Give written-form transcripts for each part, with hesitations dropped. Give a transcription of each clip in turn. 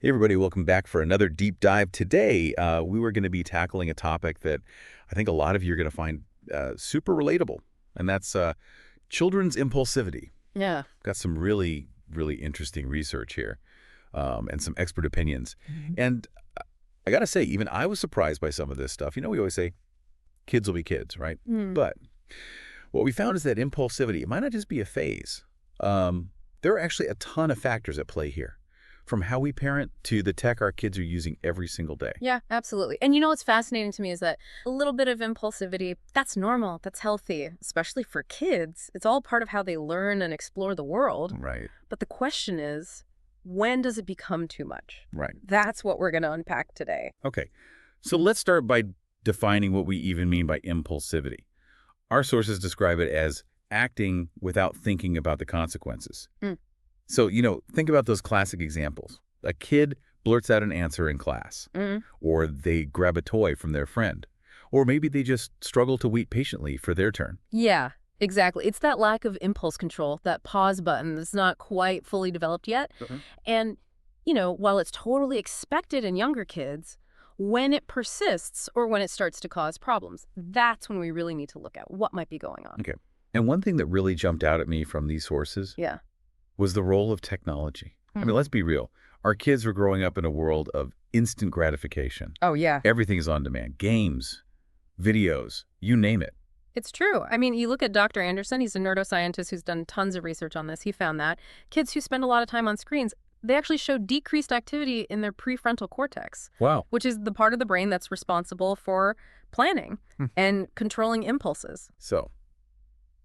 Hey everybody, welcome back for another deep dive. Today, we were going to be tackling a topic that I think a lot of you are going to find super relatable, and that's children's impulsivity. Yeah. Got some really interesting research here, and some expert opinions. And I got to say, even I was surprised by some of this stuff. You know, we always say kids will be kids, right? Mm. But what we found is that impulsivity, it might not just be a phase. There are actually a ton of factors at play here, from how we parent to the tech our kids are using every single day. Yeah, absolutely. And what's fascinating to me is that a little bit of impulsivity, that's normal, that's healthy, especially for kids. It's all part of how they learn and explore the world. Right, But the question is, when does it become too much? right. That's what we're going to unpack today. Okay, so let's start by defining what we even mean by impulsivity. Our sources describe it as acting without thinking about the consequences. Mm. So, think about those classic examples. A kid blurts out an answer in class, Mm. or they grab a toy from their friend, or maybe they just struggle to wait patiently for their turn. Yeah, exactly. It's that lack of impulse control, that pause button that's not quite fully developed yet. Mhm. And, while it's totally expected in younger kids, when it persists or when it starts to cause problems, that's when we really need to look at what might be going on. Okay. And one thing that really jumped out at me from these sources Yeah. was the role of technology. I Hmm. mean, let's be real. Our kids were growing up in a world of instant gratification. Oh, yeah. Everything is on demand. Games, videos, you name it. It's true. I mean, you look at Dr. Anderson, he's a neuroscientist who's done tons of research on this. He found that kids who spend a lot of time on screens, they actually show decreased activity in their prefrontal cortex, Wow. which is the part of the brain that's responsible for planning Hmm. and controlling impulses. So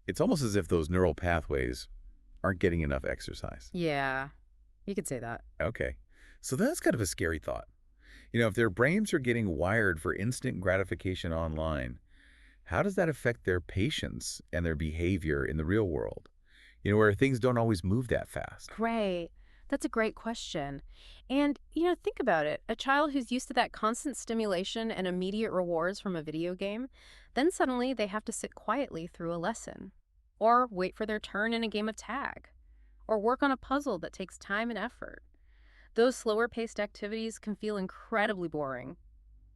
it's almost as if those neural pathways aren't getting enough exercise. Yeah, you could say that. Okay. So that's kind of a scary thought. If their brains are getting wired for instant gratification online, how does that affect their patience and their behavior in the real world? Where things don't always move that fast. Great. That's a great question. And, think about it. A child who's used to that constant stimulation and immediate rewards from a video game, then suddenly they have to sit quietly through a lesson, or wait for their turn in a game of tag, or work on a puzzle that takes time and effort. Those slower paced activities can feel incredibly boring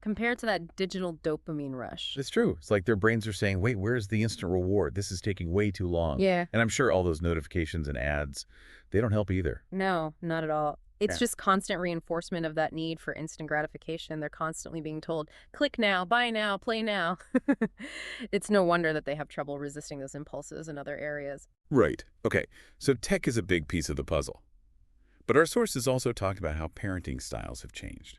compared to that digital dopamine rush. It's true. It's like their brains are saying, wait, where's the instant reward? This is taking way too long. Yeah. And I'm sure all those notifications and ads, they don't help either. No, not at all. It's Yeah. just constant reinforcement of that need for instant gratification. They're constantly being told, click now, buy now, play now. It's no wonder that they have trouble resisting those impulses in other areas. Right. Okay. So tech is a big piece of the puzzle. But our sources also talked about how parenting styles have changed.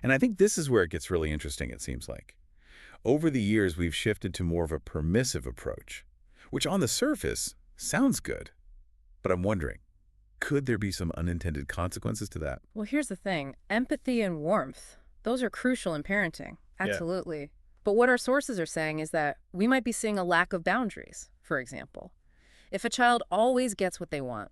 And I think this is where it gets really interesting, it seems like. Over the years, we've shifted to more of a permissive approach, which on the surface sounds good. But I'm wondering, could there be some unintended consequences to that? Well, here's the thing. Empathy and warmth, those are crucial in parenting. Yeah. Absolutely. But what our sources are saying is that we might be seeing a lack of boundaries, for example. If a child always gets what they want,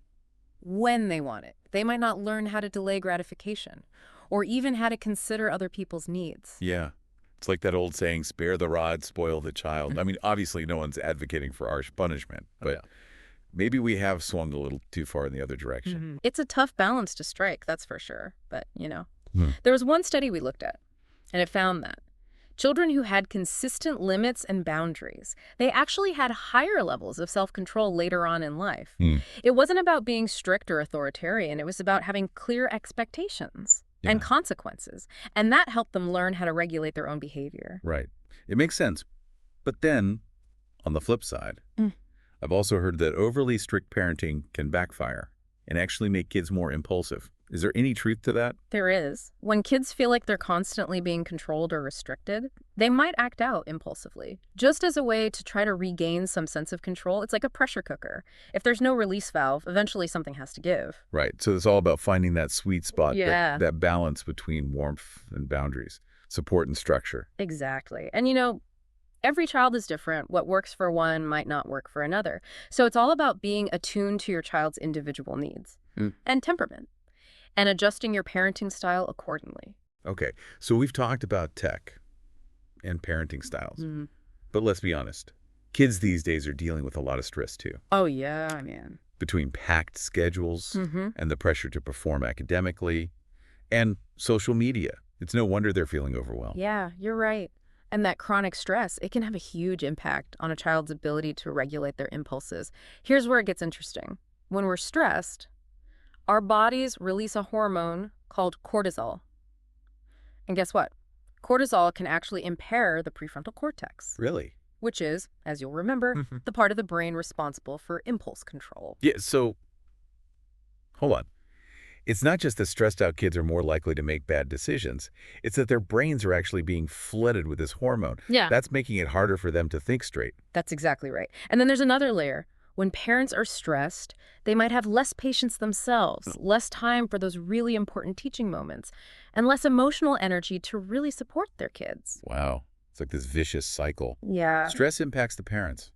when they want it, they might not learn how to delay gratification or even how to consider other people's needs. Yeah. It's like that old saying, spare the rod, spoil the child. I mean, obviously no one's advocating for harsh punishment, but maybe we have swung a little too far in the other direction. It's a tough balance to strike, that's for sure. But, Hmm. there was one study we looked at, and it found that children who had consistent limits and boundaries, they actually had higher levels of self-control later on in life. Hmm. It wasn't about being strict or authoritarian. It was about having clear expectations and Yeah. consequences. And that helped them learn how to regulate their own behavior. Right. It makes sense. But then, on the flip side, Mm. I've also heard that overly strict parenting can backfire and actually make kids more impulsive. Is there any truth to that? There is. When kids feel like they're constantly being controlled or restricted, they might act out impulsively, just as a way to try to regain some sense of control. It's like a pressure cooker. If there's no release valve, eventually something has to give. Right. So it's all about finding that sweet spot, Yeah. that balance between warmth and boundaries, support and structure. Exactly. And every child is different. What works for one might not work for another. So it's all about being attuned to your child's individual needs Mm. and temperament and adjusting your parenting style accordingly. Okay. So we've talked about tech and parenting styles, but let's be honest. Kids these days are dealing with a lot of stress too. Oh, yeah, man. Between packed schedules Mm-hmm. and the pressure to perform academically And social media. It's no wonder they're feeling overwhelmed. Yeah, you're right. And that chronic stress, it can have a huge impact on a child's ability to regulate their impulses. Here's where it gets interesting. When we're stressed, our bodies release a hormone called cortisol. And guess what? Cortisol can actually impair the prefrontal cortex, Really? which is, as you'll remember, the part of the brain responsible for impulse control. Yeah, so hold on. It's not just that stressed out kids are more likely to make bad decisions. It's that their brains are actually being flooded with this hormone. Yeah. That's making it harder for them to think straight. That's exactly right. And then there's another layer. When parents are stressed, they might have less patience themselves, less time for those really important teaching moments, and less emotional energy to really support their kids. Wow. It's like this vicious cycle. Yeah. Stress impacts the parents,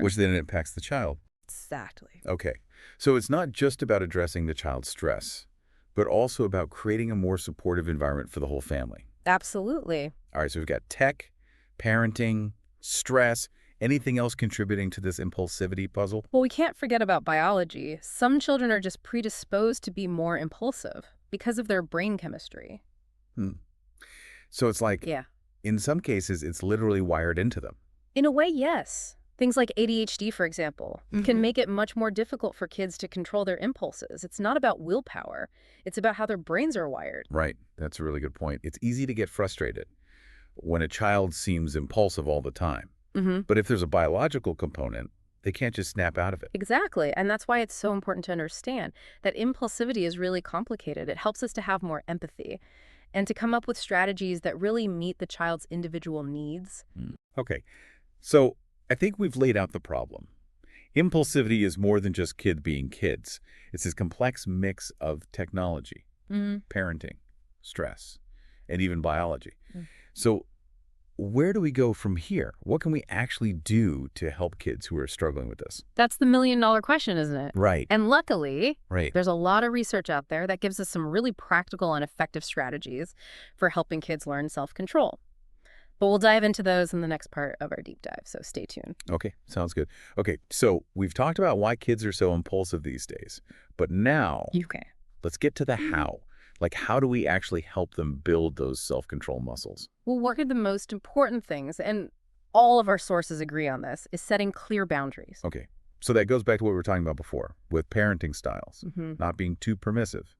which then impacts the child. Exactly. Okay. So it's not just about addressing the child's stress, but also about creating a more supportive environment for the whole family. Absolutely. All right, so we've got tech, parenting, stress, anything else contributing to this impulsivity puzzle? Well, we can't forget about biology. Some children are just predisposed to be more impulsive because of their brain chemistry. So it's like, Yeah. in some cases, it's literally wired into them. In a way, yes. Things like ADHD, for example, can make it much more difficult for kids to control their impulses. It's not about willpower. It's about how their brains are wired. Right. That's a really good point. It's easy to get frustrated when a child seems impulsive all the time. But if there's a biological component, they can't just snap out of it. Exactly. And that's why it's so important to understand that impulsivity is really complicated. It helps us to have more empathy and to come up with strategies that really meet the child's individual needs. Okay. So I think we've laid out the problem. Impulsivity is more than just kids being kids. It's this complex mix of technology, parenting, stress, and even biology. So where do we go from here? What can we actually do to help kids who are struggling with this? That's the million-dollar question, isn't it? Right. And luckily, Right. there's a lot of research out there that gives us some really practical and effective strategies for helping kids learn self-control. But we'll dive into those in the next part of our deep dive, so stay tuned. Okay, sounds good. Okay, so we've talked about why kids are so impulsive these days. But now, Okay. let's get to the how. Like, how do we actually help them build those self-control muscles? Well, one of the most important things, and all of our sources agree on this, is setting clear boundaries. Okay, so that goes back to what we were talking about before with parenting styles, not being too permissive,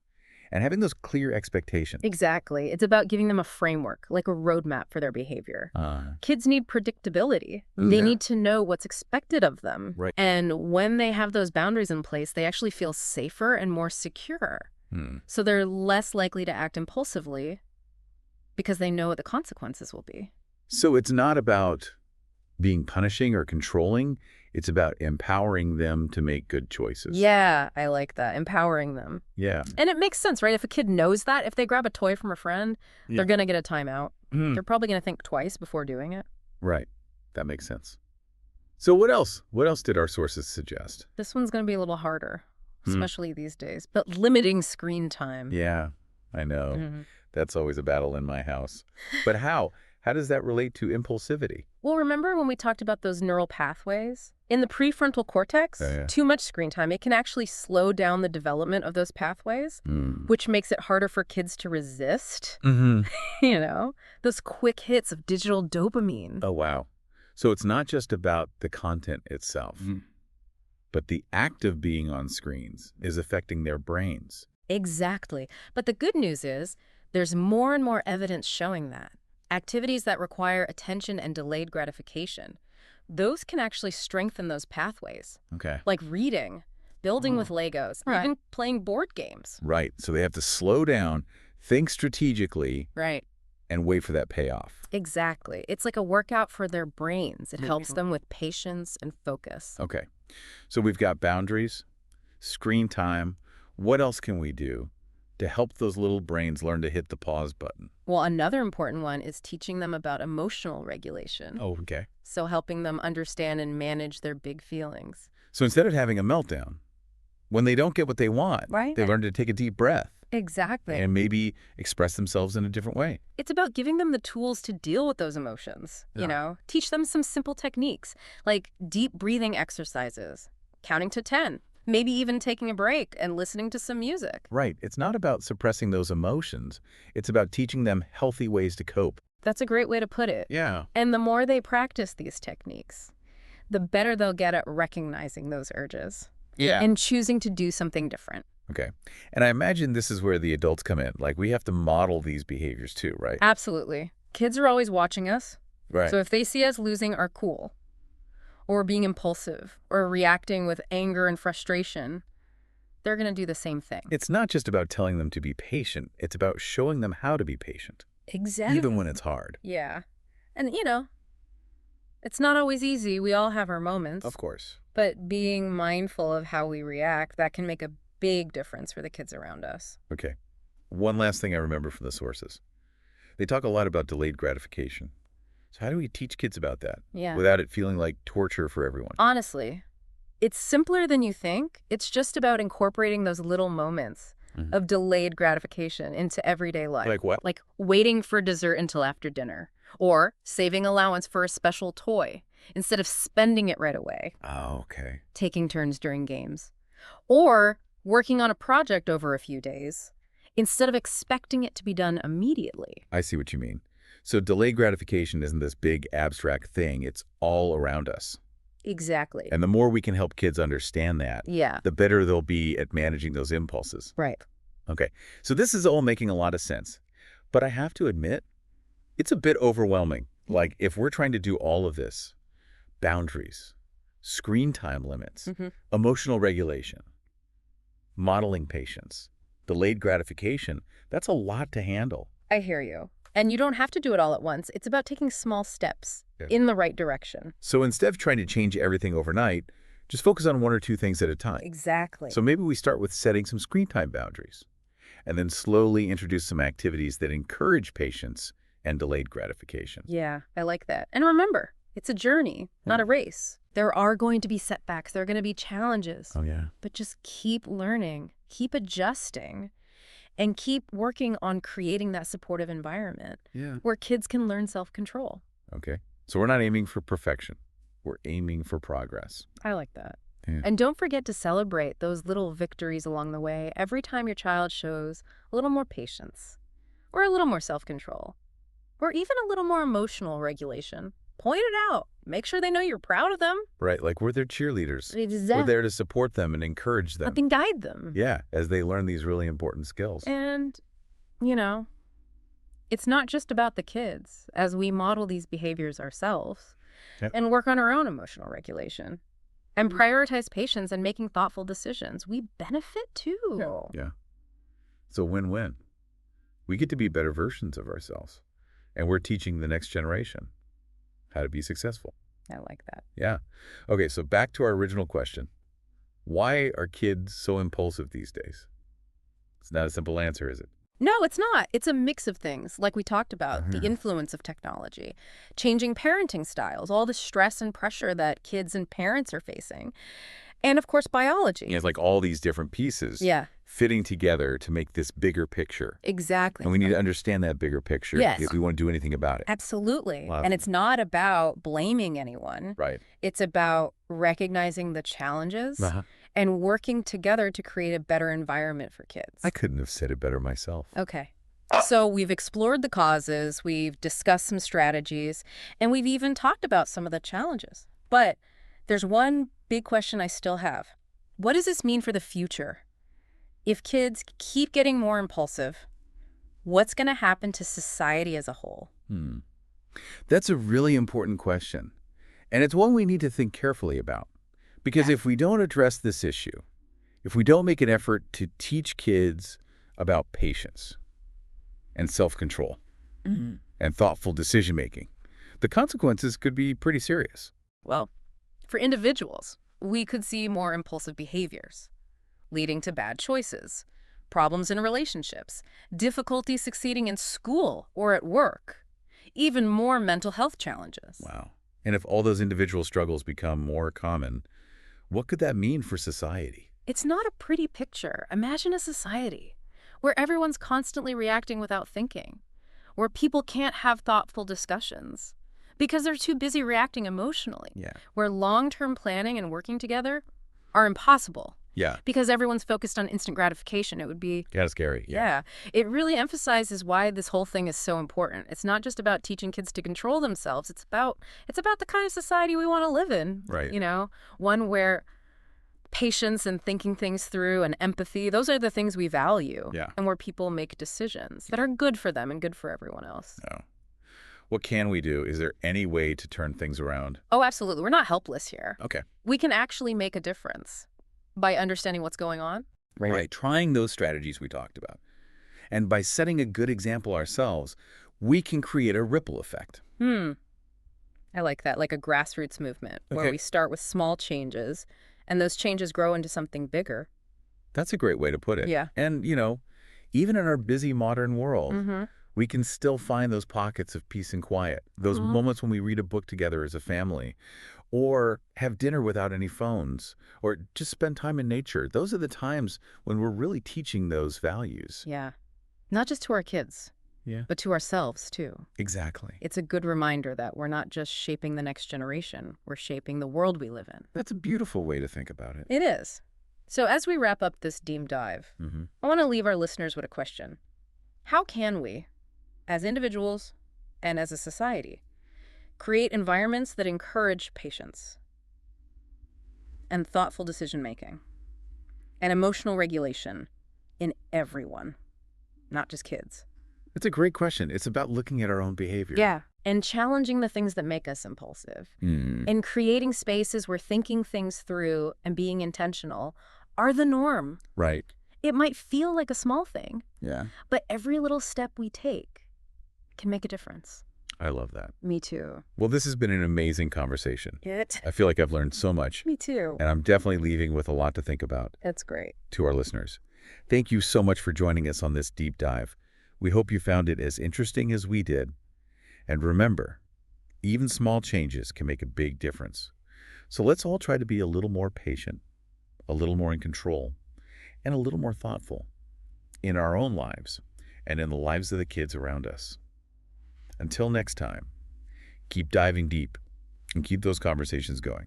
and having those clear expectations. Exactly. It's about giving them a framework, like a roadmap for their behavior. Kids need predictability. They need to know what's expected of them. Right. And when they have those boundaries in place, they actually feel safer and more secure. So they're less likely to act impulsively because they know what the consequences will be. So it's not about being punishing or controlling. It's about empowering them to make good choices. Yeah, I like that. Empowering them. Yeah. And it makes sense, right? If a kid knows that, if they grab a toy from a friend, they're going to get a timeout. They're probably going to think twice before doing it. Right. That makes sense. So what else? What else did our sources suggest? This one's going to be a little harder, especially these days. But limiting screen time. Yeah, I know. That's always a battle in my house. But how? How does that relate to impulsivity? Well, remember when we talked about those neural pathways? In the prefrontal cortex, too much screen time, it can actually slow down the development of those pathways, which makes it harder for kids to resist, you know, those quick hits of digital dopamine. Oh, wow. So it's not just about the content itself, but the act of being on screens is affecting their brains. Exactly. But the good news is there's more and more evidence showing that. Activities that require attention and delayed gratification, those can actually strengthen those pathways. Okay. Like reading, building with Legos, even playing board games. Right. So they have to slow down, think strategically, Right. and wait for that payoff. Exactly. It's like a workout for their brains. It helps them with patience and focus. Okay. So we've got boundaries, screen time. What else can we do to help those little brains learn to hit the pause button? Well, another important one is teaching them about emotional regulation. Oh, okay. So helping them understand and manage their big feelings. So instead of having a meltdown, when they don't get what they want, Right. they learn to take a deep breath Exactly. and maybe express themselves in a different way. It's about giving them the tools to deal with those emotions, you know? Teach them some simple techniques, like deep breathing exercises, counting to 10. Maybe even taking a break and listening to some music. Right. It's not about suppressing those emotions. It's about teaching them healthy ways to cope. That's a great way to put it. Yeah. And the more they practice these techniques, the better they'll get at recognizing those urges and choosing to do something different. Okay. And I imagine this is where the adults come in. Like, we have to model these behaviors too, right? Absolutely. Kids are always watching us. Right. So if they see us losing our cool, or being impulsive, or reacting with anger and frustration, they're going to do the same thing. It's not just about telling them to be patient. It's about showing them how to be patient. Exactly. Even when it's hard. Yeah. And, it's not always easy. We all have our moments. Of course. But being mindful of how we react, that can make a big difference for the kids around us. Okay. One last thing I remember from the sources. They talk a lot about delayed gratification. So how do we teach kids about that without it feeling like torture for everyone? Honestly, it's simpler than you think. It's just about incorporating those little moments of delayed gratification into everyday life. Like what? Like waiting for dessert until after dinner, or saving allowance for a special toy instead of spending it right away. Oh, okay. Taking turns during games. Or working on a project over a few days instead of expecting it to be done immediately. I see what you mean. So delayed gratification isn't this big abstract thing. It's all around us. Exactly. And the more we can help kids understand that, Yeah. the better they'll be at managing those impulses. Right. Okay, so this is all making a lot of sense. But I have to admit, it's a bit overwhelming. Like, if we're trying to do all of this, boundaries, screen time limits, emotional regulation, modeling patience, delayed gratification, that's a lot to handle. I hear you. And you don't have to do it all at once. It's about taking small steps in the right direction. So instead of trying to change everything overnight, just focus on one or two things at a time. Exactly. So maybe we start with setting some screen time boundaries, and then slowly introduce some activities that encourage patience and delayed gratification. Yeah, I like that. And remember, it's a journey, not a race. There are going to be setbacks. There are going to be challenges. Oh, yeah. But just keep learning, keep adjusting, and keep working on creating that supportive environment where kids can learn self-control. Okay. So we're not aiming for perfection. We're aiming for progress. I like that. Yeah. And don't forget to celebrate those little victories along the way every time your child shows a little more patience, or a little more self-control, or even a little more emotional regulation. Point it out. Make sure they know you're proud of them. Right, like we're their cheerleaders. Exactly. We're there to support them and encourage them. And guide them. Yeah, as they learn these really important skills. And, it's not just about the kids. As we model these behaviors ourselves and work on our own emotional regulation and prioritize patience and making thoughtful decisions, we benefit too. Yeah. It's a win-win. We get to be better versions of ourselves, and we're teaching the next generation how to be successful. I like that. Yeah. Okay, so back to our original question. Why are kids so impulsive these days? It's not a simple answer, is it? No, it's not. It's a mix of things, like we talked about, the influence of technology, changing parenting styles, all the stress and pressure that kids and parents are facing, and, of course, biology. Yeah, it's like all these different pieces fitting together to make this bigger picture. Exactly. And we need to understand that bigger picture if we want to do anything about it. Absolutely. And it's not about blaming anyone. Right. It's about recognizing the challenges and working together to create a better environment for kids. I couldn't have said it better myself. Okay. So we've explored the causes, we've discussed some strategies, and we've even talked about some of the challenges. But there's one big question I still have. What does this mean for the future? If kids keep getting more impulsive, what's going to happen to society as a whole? That's a really important question. And it's one we need to think carefully about. Because if we don't address this issue, if we don't make an effort to teach kids about patience and self-control and thoughtful decision-making, the consequences could be pretty serious. Well, for individuals, we could see more impulsive behaviors, leading to bad choices, problems in relationships, difficulty succeeding in school or at work, even more mental health challenges. Wow. And if all those individual struggles become more common, what could that mean for society? It's not a pretty picture. Imagine a society where everyone's constantly reacting without thinking, where people can't have thoughtful discussions because they're too busy reacting emotionally, where long-term planning and working together are impossible, Yeah. because everyone's focused on instant gratification. It would be, Kind of scary. Yeah. yeah. It really emphasizes why this whole thing is so important. It's not just about teaching kids to control themselves. It's about the kind of society we want to live in. Right. One where patience and thinking things through and empathy, those are the things we value. Yeah. And where people make decisions that are good for them and good for everyone else. Oh. What can we do? Is there any way to turn things around? Oh, absolutely. We're not helpless here. Okay. We can actually make a difference by understanding what's going on. Right. Trying those strategies we talked about. And by setting a good example ourselves, we can create a ripple effect. I like that, like a grassroots movement where Okay. we start with small changes and those changes grow into something bigger. That's a great way to put it. Yeah. And, even in our busy modern world, Mm-hmm. we can still find those pockets of peace and quiet, those moments when we read a book together as a family, or have dinner without any phones, or just spend time in nature. Those are the times when we're really teaching those values. Yeah. Not just to our kids, Yeah. but to ourselves, too. Exactly. It's a good reminder that we're not just shaping the next generation, we're shaping the world we live in. That's a beautiful way to think about it. It is. So as we wrap up this deep dive, I want to leave our listeners with a question. How can we, as individuals and as a society, create environments that encourage patience and thoughtful decision-making and emotional regulation in everyone, not just kids? It's a great question. It's about looking at our own behavior. Yeah. And challenging the things that make us impulsive. Mm. And creating spaces where thinking things through and being intentional are the norm. Right. It might feel like a small thing, Yeah. but every little step we take can make a difference. I love that. Me too. Well, this has been an amazing conversation. It. I feel like I've learned so much, Me too. and I'm definitely leaving with a lot to think about. That's great. To our listeners, thank you so much for joining us on this deep dive. We hope you found it as interesting as we did. And remember, even small changes can make a big difference. So let's all try to be a little more patient, a little more in control, and a little more thoughtful in our own lives and in the lives of the kids around us. Until next time, keep diving deep and keep those conversations going.